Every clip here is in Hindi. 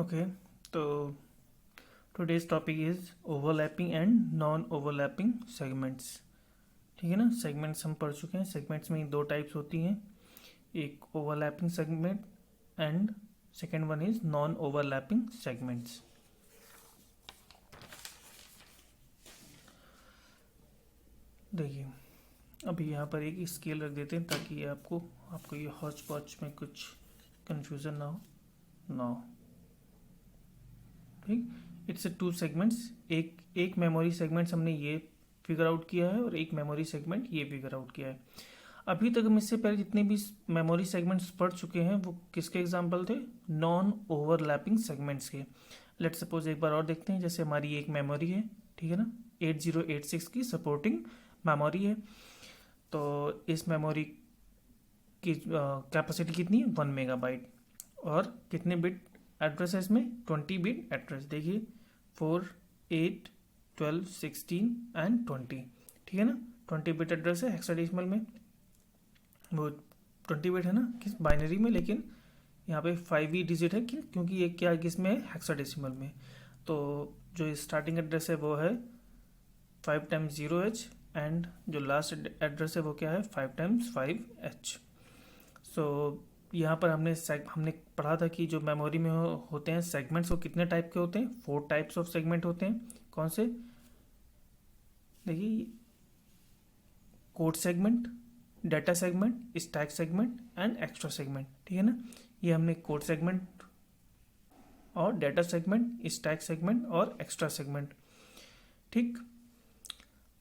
ओके, तो today's topic is overlapping and non overlapping segments. ठीक है ना। सेगमेंट्स हम पढ़ चुके हैं। सेगमेंट्स में दो टाइप्स होती हैं, एक overlapping segment and second one is non overlapping segments. देखिए, अभी यहाँ पर एक स्केल रख देते हैं ताकि आपको ये हॉच पॉच में कुछ कंफ्यूजन ना हो। ठीक, इट्स टू सेगमेंट्स। एक मेमोरी सेगमेंट्स हमने ये फिगर आउट किया है और एक मेमोरी सेगमेंट ये फिगर आउट किया है। अभी तक हम इससे पहले जितने भी मेमोरी सेगमेंट्स पढ़ चुके हैं वो किसके एग्जांपल थे? नॉन ओवरलैपिंग सेगमेंट्स के। लेट्स सपोज एक बार और देखते हैं। जैसे हमारी एक मेमोरी है, ठीक है ना, 8086 की सपोर्टिंग मेमोरी है। तो इस मेमोरी की कैपेसिटी कितनी है? 1 मेगाबाइट। और कितने बिट एड्रेस है इसमें? 20 बिट एड्रेस। देखिए 4, 8, 12, 16 एंड 20। ठीक है ना। 20 बिट एड्रेस है हेक्साडेसिमल में, वो 20 बिट है ना किस बाइनरी में, लेकिन यहाँ पे 5 ही डिजिट है क्योंकि ये क्या किस में है? हेक्साडेसिमल में। तो जो स्टार्टिंग एड्रेस है वो है 5 टाइम्स 0h एंड जो लास्ट एड्रेस है वो क्या है? 5 टाइम्स 5h। सो यहाँ पर हमने पढ़ा था कि जो मेमोरी में होते हैं सेगमेंट्स वो कितने टाइप के होते हैं? 4 टाइप्स ऑफ सेगमेंट होते हैं। कौन से? देखिए, code segment, data segment, stack segment and extra segment. ठीक है ना। ये हमने कोड सेगमेंट और डाटा सेगमेंट, स्टैक सेगमेंट और एक्स्ट्रा सेगमेंट। ठीक,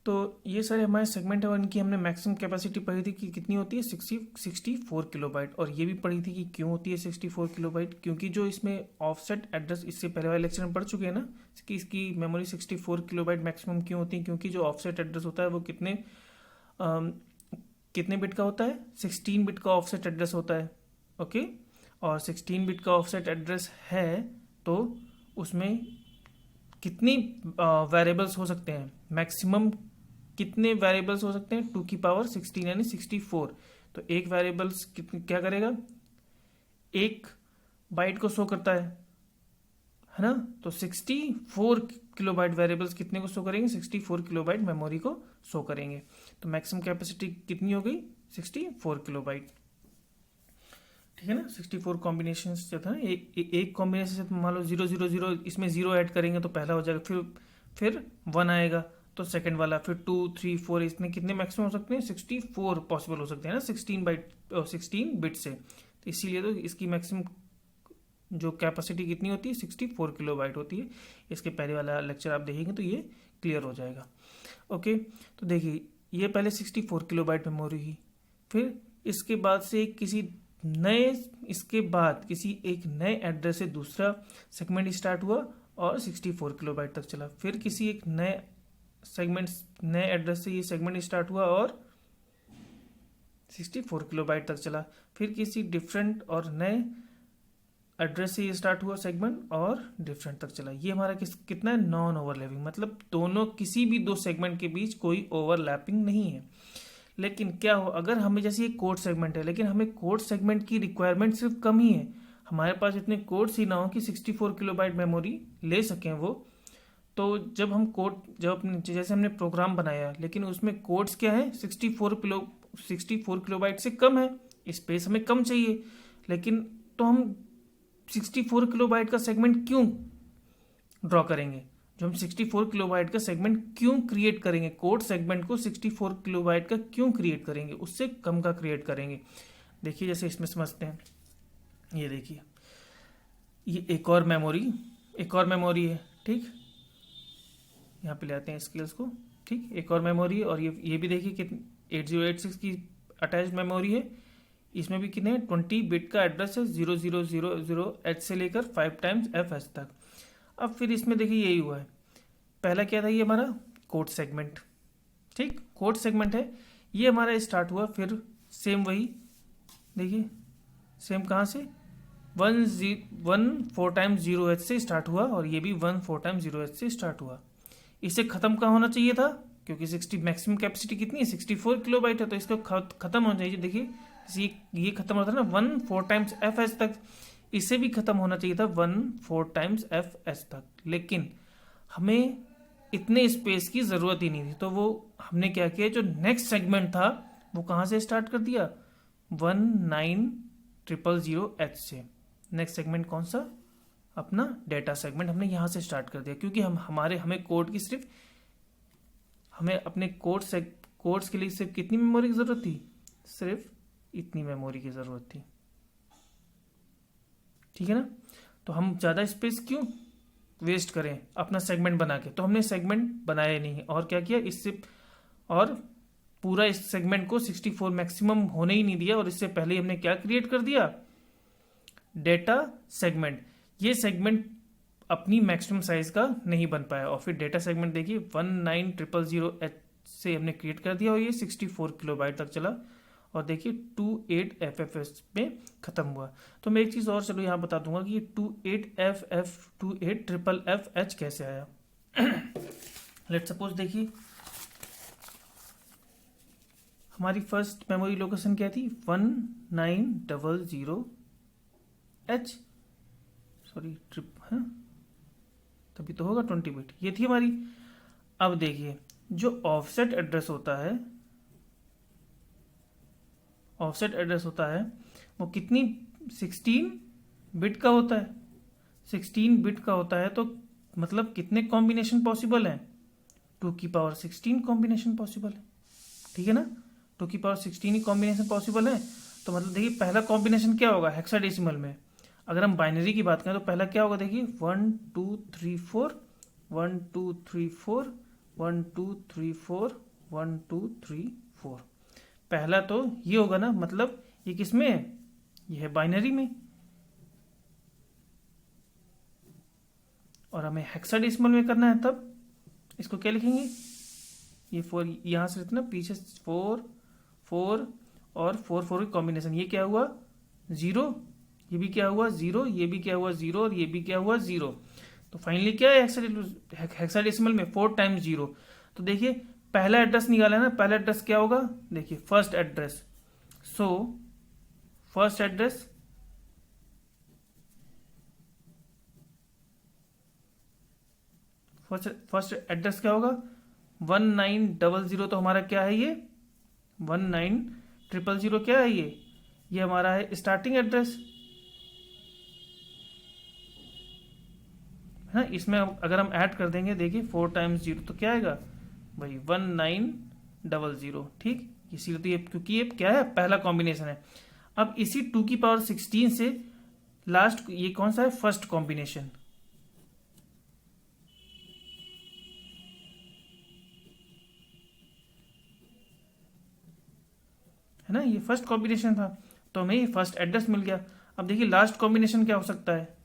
तो ये सारे हमारे सेगमेंट है और इनकी हमने मैक्सिमम कैपेसिटी पढ़ी थी कि कितनी होती है? 64 किलोबाइट। और ये भी पढ़ी थी कि क्यों होती है 64 किलोबाइट, क्योंकि जो इसमें ऑफसेट एड्रेस इससे पहले वाले लेक्चर में पढ़ चुके हैं ना कि इसकी मेमोरी 64 किलोबाइट मैक्सिमम क्यों होती है? क्योंकि जो ऑफसेट एड्रेस होता है वो कितने बिट का होता है? 16 बिट का ऑफसेट एड्रेस होता है। ओके, और 16 बिट का ऑफसेट एड्रेस है तो उसमें कितनी वेरिएबल्स हो सकते हैं? मैक्सिमम कितने वेरिएबल्स हो सकते हैं? 2 की पावर 16 यानी 64। तो एक वेरिएबल्स क्या करेगा? एक बाइट को शो करता है ना। तो 64 किलोबाइट वेरिएबल्स कितने को शो करेंगे? 64 किलोबाइट मेमोरी को शो करेंगे। तो मैक्सिमम कैपेसिटी कितनी हो गई? 64 किलोबाइट। ठीक है ना। 64 कॉम्बिनेशन जो था ना, एक कॉम्बिनेशन से मान लो 000 इसमें 0 ऐड करेंगे तो पहला हो जाएगा, फिर 1 आएगा तो सेकंड वाला, फिर 2, 3, 4, इसमें कितने मैक्सिमम हो सकते हैं? 64 पॉसिबल हो सकते हैं ना 16 बिट से। तो इसीलिए तो इसकी मैक्सिमम जो कैपेसिटी कितनी होती है? 64 किलोबाइट होती है। इसके पहले वाला लेक्चर आप देखेंगे तो ये क्लियर हो जाएगा। ओके, तो देखिए ये पहले 64 किलोबाइट मेमोरी ही, फिर इसके बाद से किसी एक नए एड्रेस से दूसरा सेगमेंट स्टार्ट हुआ और 64 किलोबाइट तक चला। फिर किसी एक नए एड्रेस से ये सेगमेंट स्टार्ट हुआ और 64 किलोबाइट तक चला। फिर किसी डिफरेंट और नए एड्रेस से ये स्टार्ट हुआ सेगमेंट और डिफरेंट तक चला। ये हमारा कितना है? नॉन ओवरलैपिंग, मतलब दोनों किसी भी दो सेगमेंट के बीच कोई ओवरलैपिंग नहीं है। लेकिन क्या हो अगर हमें, जैसे ये कोड सेगमेंट है, लेकिन हमें कोड सेगमेंट की रिक्वायरमेंट सिर्फ कम ही है, हमारे पास इतने कोड्स ही ना हो कि 64 किलोबाइट मेमोरी ले सकें वो। तो जब अपने जैसे हमने प्रोग्राम बनाया लेकिन उसमें कोड्स क्या है? 64 किलोबाइट से कम है, स्पेस हमें कम चाहिए। लेकिन तो हम 64 किलोबाइट का सेगमेंट क्यों ड्रॉ करेंगे? जो हम 64 किलोबाइट का सेगमेंट क्यों क्रिएट करेंगे? कोड सेगमेंट को 64 किलोबाइट का क्यों क्रिएट करेंगे? उससे कम का क्रिएट करेंगे। देखिए जैसे इसमें समझते हैं। ये देखिए, ये एक और मेमोरी है। ठीक, यहाँ पे ले आते हैं स्केल्स को। ठीक, एक और मेमोरी है और ये भी देखिए कि 8086 की अटैच मेमोरी है। इसमें भी कितने 20 बिट का एड्रेस है, 0000h से लेकर 5 टाइम्स fh तक। अब फिर इसमें देखिए यही हुआ है। पहला क्या था? ये हमारा कोड सेगमेंट। ठीक, कोड सेगमेंट है, ये हमारा स्टार्ट हुआ। फिर सेम वही देखिए, सेम कहाँ से? 4 टाइम्स 0h से स्टार्ट हुआ और ये भी 4 टाइम्स 0h से स्टार्ट हुआ। इसे खत्म कहाँ होना चाहिए था? क्योंकि 60 मैक्सिमम कैपेसिटी कितनी है? 64 किलोबाइट है, तो इसको खत्म होना चाहिए। देखिए ये खत्म होता है ना 4 टाइम्स fh तक। इसे भी खत्म होना चाहिए था 1/4 टाइम्स एफ एच तक, लेकिन हमें इतने स्पेस की ज़रूरत ही नहीं थी। तो वो हमने क्या किया, जो नेक्स्ट सेगमेंट था वो कहाँ से स्टार्ट कर दिया, 19000H से। नेक्स्ट सेगमेंट कौन सा, अपना डेटा सेगमेंट हमने यहाँ से स्टार्ट कर दिया, क्योंकि हमें कोड की सिर्फ हमें अपने कोड्स के लिए सिर्फ कितनी मेमोरी की ज़रूरत थी, सिर्फ इतनी मेमोरी की ज़रूरत थी। ठीक है ना। तो हम ज़्यादा स्पेस क्यों वेस्ट करें अपना सेगमेंट बना के। तो हमने सेगमेंट बनाया नहीं, और क्या किया इससे, और पूरा इस सेगमेंट को 64 मैक्सिमम होने ही नहीं दिया, और इससे पहले हमने क्या क्रिएट कर दिया, डेटा सेगमेंट। ये सेगमेंट अपनी मैक्सिमम साइज का नहीं बन पाया, और फिर डेटा सेगमेंट देखिए 19000H से हमने क्रिएट कर दिया, और ये 64 किलोबाइट तक चला, और देखिए 28FFH में ख़त्म हुआ। तो मैं एक चीज़ और चलो यहाँ बता दूंगा कि 28FFH कैसे आया। लेट सपोज देखिए हमारी फर्स्ट मेमोरी लोकेशन क्या थी, 1900H, सॉरी ट्रिप है, तभी तो होगा 20 बिट, ये थी हमारी। अब देखिए जो ऑफसेट एड्रेस होता है, ऑफसेट एड्रेस होता है वो कितनी 16 बिट का होता है। 16 बिट का होता है, तो मतलब कितने कॉम्बिनेशन पॉसिबल हैं, 2 की पावर 16 कॉम्बिनेशन पॉसिबल है। ठीक है ना, 2 की पावर 16 ही कॉम्बिनेशन पॉसिबल है। तो मतलब देखिए पहला कॉम्बिनेशन क्या होगा हेक्साडेसिमल में, अगर हम बाइनरी की बात करें तो पहला क्या होगा, देखिए 1 2 3 4 1 2 3 4 1 2 3 4 1 2 3 4। पहला तो ये होगा ना, मतलब ये किस में है, ये है बाइनरी में, और हमें हेक्साडेसिमल में करना है, तब इसको क्या लिखेंगे, ये 4 यहाँ से इतना पीछे 4 4 और 4 4 की कॉम्बिनेशन, ये क्या हुआ 0, ये भी क्या हुआ 0, ये भी क्या हुआ 0, और ये भी क्या हुआ 0। तो फाइनली क्या है हेक्साडेसिमल में 4 टाइम्स 0। तो देखिए पहला एड्रेस निकाला है ना, पहला एड्रेस क्या होगा, देखिए first address, so first address first address क्या होगा 1900, तो हमारा क्या है ये 19000 क्या है ये हमारा है स्टार्टिंग एड्रेस है। इसमें अगर हम ऐड कर देंगे देखिए 4 टाइम्स 0 तो क्या आएगा भाई 1900। ठीक, इसी तो ये, क्योंकि ये क्या है पहला कॉम्बिनेशन है। अब इसी 2 की पावर 16 से लास्ट ये कौन सा है, फर्स्ट कॉम्बिनेशन है ना, ये फर्स्ट कॉम्बिनेशन था, तो हमें ये फर्स्ट एड्रेस मिल गया। अब देखिए लास्ट कॉम्बिनेशन क्या हो सकता है,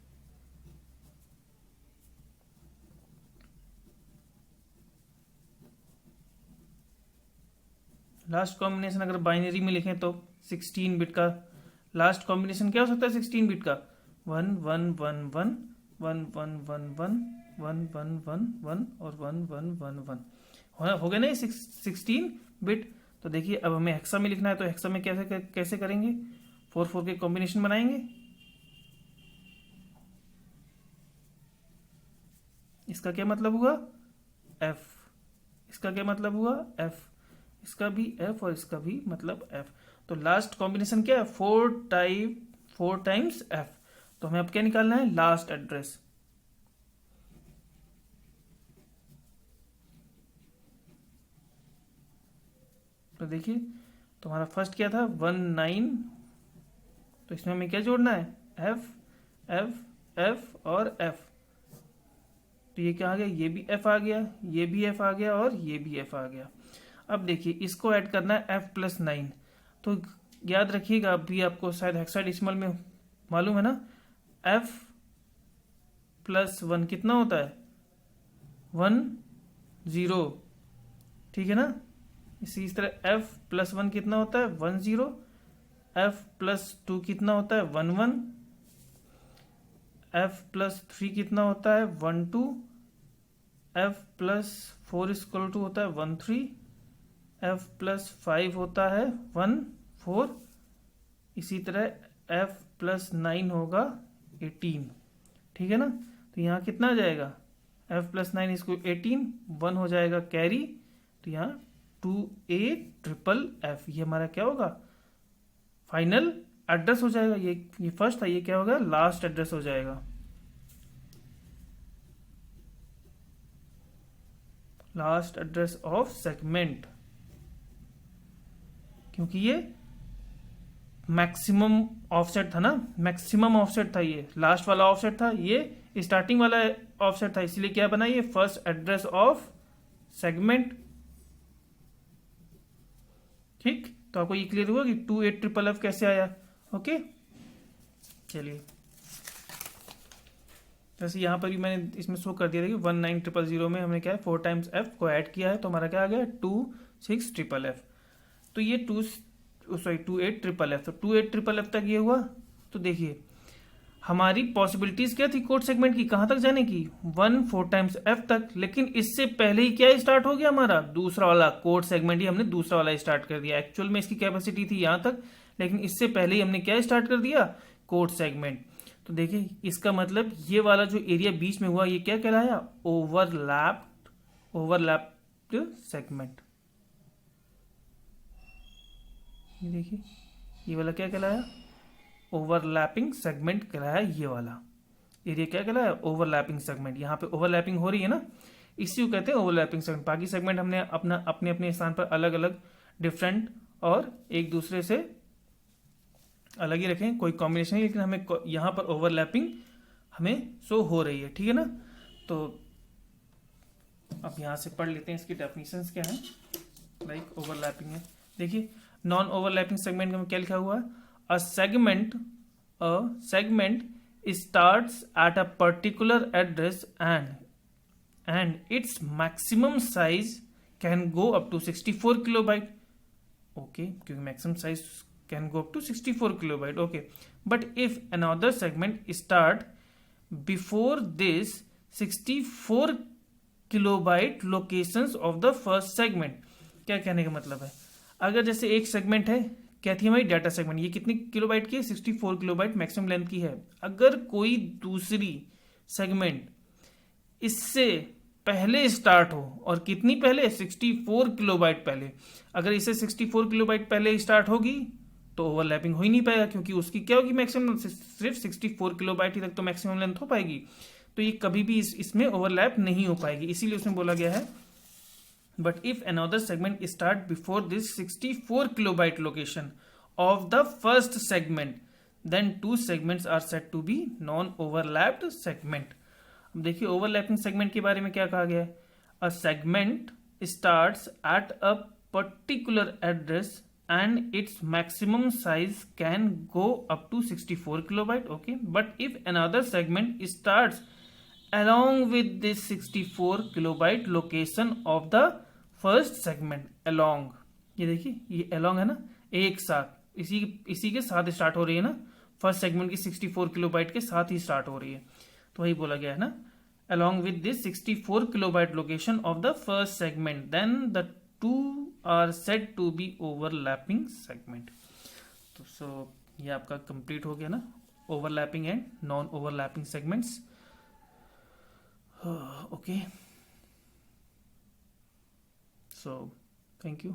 लास्ट कॉम्बिनेशन अगर बाइनरी में लिखें तो 16 बिट का लास्ट कॉम्बिनेशन क्या हो सकता है 16 बिट का 1 1 1 1 1 1 1 1 1 1 1 1 और 1 1 1 1 हो गया ना 16 बिट। तो देखिए अब हमें हेक्सा में लिखना है, तो हेक्सा में कैसे करेंगे, 4 4 के कॉम्बिनेशन बनाएंगे। इसका क्या मतलब हुआ f, इसका क्या मतलब हुआ f, इसका भी f और इसका भी मतलब f। तो लास्ट कॉम्बिनेशन क्या है 4 टाइम्स f। तो हमें अब क्या निकालना है, लास्ट एड्रेस। तो देखिए तो हमारा फर्स्ट क्या था 19, तो इसमें हमें क्या जोड़ना है f f f और f। तो ये क्या आ गया, ये भी f आ गया, ये भी f आ गया, और ये भी f आ गया। अब देखिए इसको ऐड करना है f+9। तो याद रखिएगा, अभी आपको शायद हेक्साडेसिमल में मालूम है ना, f+1 कितना होता है 1 0। ठीक है ना, इसी तरह f+1 कितना होता है 1 0, f+2 कितना होता है 1 1, f+3 कितना होता है 1 2, f+4 इक्वल टू होता है 1 3, f+5 होता है 1 4, इसी तरह f+9 होगा 18, ठीक है ना। तो यहाँ कितना आ जाएगा, f + 9 इसको 18, 1 हो जाएगा कैरी, तो यहाँ 2a�FF ये हमारा क्या होगा, फाइनल एड्रेस हो जाएगा। ये फर्स्ट था, ये क्या होगा, लास्ट एड्रेस हो जाएगा, लास्ट एड्रेस ऑफ सेगमेंट, क्योंकि ये मैक्सिमम ऑफसेट था ना, मैक्सिमम ऑफसेट था, ये लास्ट वाला ऑफसेट था, ये स्टार्टिंग वाला ऑफसेट था, इसलिए क्या बना, ये फर्स्ट एड्रेस ऑफ सेगमेंट। ठीक, तो आपको ये क्लियर हुआ कि 28FFF कैसे आया। ओके, चलिए, जैसे यहाँ पर भी मैंने इसमें शो कर दिया था कि 19000 में हमने क्या है 4 टाइम्स f को ऐड किया है, तो हमारा क्या आ गया 268FF। तो ये 28FF, तो 28FF तक ये हुआ। तो देखिए हमारी पॉसिबिलिटीज क्या थी कोड सेगमेंट की, कहाँ तक जाने की, 4 टाइम्स f तक। लेकिन इससे पहले ही क्या स्टार्ट हो गया हमारा दूसरा वाला कोड सेगमेंट, ही हमने दूसरा वाला स्टार्ट कर दिया। एक्चुअल में इसकी कैपेसिटी थी यहाँ तक, लेकिन इससे पहले ही हमने क्या स्टार्ट कर दिया, कोड सेगमेंट। तो देखिए इसका मतलब ये वाला जो एरिया बीच में हुआ ये क्या कहलाया, ओवरलैप्ड सेगमेंट। ये देखिए ये वाला क्या कहलाया, ओवरलैपिंग सेगमेंट कहलाया। ये वाला एरिया क्या कहलाया, ओवरलैपिंग सेगमेंट। यहाँ पे ओवरलैपिंग हो रही है ना, इसी को कहते हैं ओवरलैपिंग सेगमेंट। बाकी सेगमेंट हमने अपने अपने स्थान पर अलग अलग डिफरेंट और एक दूसरे से अलग ही रखें, कोई कॉम्बिनेशन नहीं, लेकिन हमें यहाँ पर ओवरलैपिंग हमें शो हो रही है, ठीक है ना। तो अब यहाँ से पढ़ लेते हैं इसकी डेफिनेशंस क्या है। लाइक ओवरलैपिंग है, देखिए नॉन ओवरलैपिंग सेगमेंट में क्या लिखा हुआ है, a segment starts at a particular address and its maximum size can go up to 64 kilobyte. Okay, क्योंकि maximum size can go up to 64 kilobyte. Okay, but if another segment start before this 64 kilobyte locations of the first segment, क्या कहने का मतलब है, अगर जैसे एक सेगमेंट है, क्या थी हमारी डाटा सेगमेंट, ये कितनी किलोबाइट की है, 64 किलोबाइट मैक्सिमम लेंथ की है। अगर कोई दूसरी सेगमेंट इससे पहले स्टार्ट हो, और कितनी पहले, 64 किलोबाइट पहले, अगर इसे 64 किलोबाइट पहले स्टार्ट होगी तो ओवरलैपिंग हो ही नहीं पाएगा, क्योंकि उसकी क्या होगी मैक्सिमम, सिर्फ 64 किलोबाइट ही तक तो मैक्सिमम लेंथ हो पाएगी। तो ये कभी भी इसमें ओवरलैप नहीं हो पाएगी, इसीलिए उसमें बोला गया है but if another segment start before this 64 kilobyte location of the first segment then two segments are said to be non overlapped segment। अब देखिए ओवरलैपिंग सेगमेंट के बारे में क्या कहा गया है, a segment starts at a particular address and its maximum size can go up to 64 kilobyte, okay, but if another segment starts along with this 64 kilobyte location of the first segment, along, ये देखिए ये along है ना, एक साथ इसी के साथ स्टार्ट हो रही है ना, फर्स्ट सेगमेंट की 64 किलोबाइट के साथ ही स्टार्ट हो रही है, तो वही बोला गया है ना, along with this 64 kilobyte location of the first segment then the two are said to be overlapping segment। तो सो ये आपका कंप्लीट हो गया ना, overlapping and non overlapping segments. Okay, so thank you।